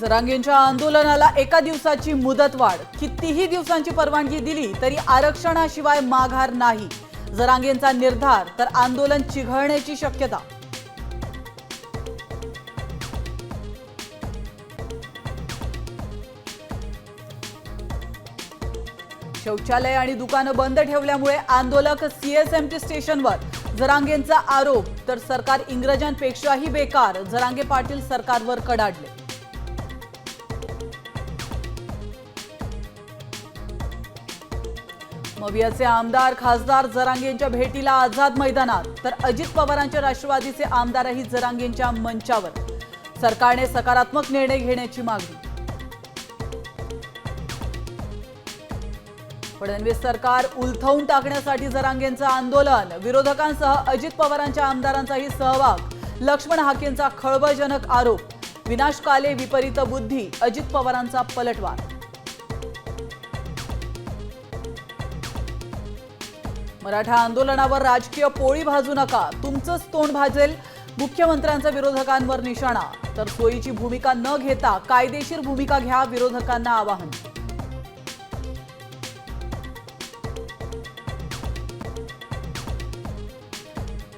जरांगेंच्या आंदोलनाला एका दिवसाची मुदतवाढ, कितीही दिवसांची परवानगी दिली तरी आरक्षणाशिवाय माघार नाही. जरांगेंचा निर्धार, तर आंदोलन चिघळण्याची शक्यता. शौचालय आणि दुकानं बंद ठेवल्यामुळे आंदोलक सीएसएमटी स्टेशनवर. जरांगेंचा आरोप, तर सरकार इंग्रजांपेक्षाही बेकार. जरांगे पाटील सरकारवर कडाडले. मवियाचे आमदार खासदार जरांगेंच्या भेटीला आझाद मैदानात, तर अजित पवारांच्या राष्ट्रवादीचे आमदारही जरांगेंच्या मंचावर. सरकारने सकारात्मक निर्णय घेण्याची मागणी. फडणवीस सरकार उलथवून टाकण्यासाठी जरांगेंचं आंदोलन. विरोधकांसह अजित पवारांच्या आमदारांचाही सहभाग. लक्ष्मण हाकेंचा खळबळजनक आरोप. विनाशकाले विपरीत बुद्धी, अजित पवारांचा पलटवार. मराठा आंदोलनावर राजकीय पोळी भाजू नका, तुमचंच तोंड भाजेल. मुख्यमंत्र्यांचा विरोधकांवर निशाणा. तर सोयीची भूमिका न घेता कायदेशीर भूमिका घ्या, विरोधकांना आवाहन.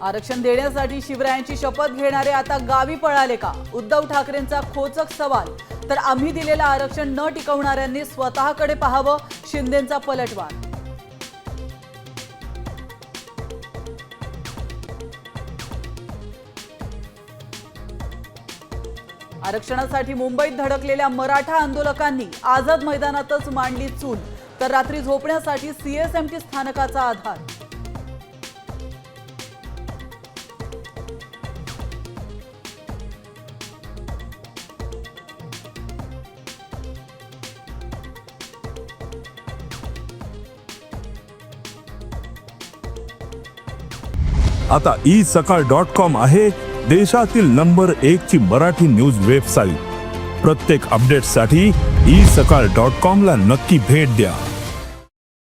आरक्षण देण्यासाठी शिवरायांची शपथ घेणारे आता गावी पळाले का? उद्धव ठाकरेंचा खोचक सवाल. तर आम्ही दिलेलं आरक्षण न टिकवणाऱ्यांनी स्वतःकडे पाहावं, शिंदेंचा पलटवार. आरक्षणासाठी मुंबईत धडकलेल्या मराठा आंदोलकांनी आझाद मैदानातच मांडली चूल. तर रात्री झोपण्यासाठी सीएसएमटी स्थानकाचा आधार. आता isakal.com आहे देशातील नंबर 1 ची मराठी न्यूज वेबसाईट. प्रत्येक अपडेटसाठी isakal.com ला नक्की भेट द्या.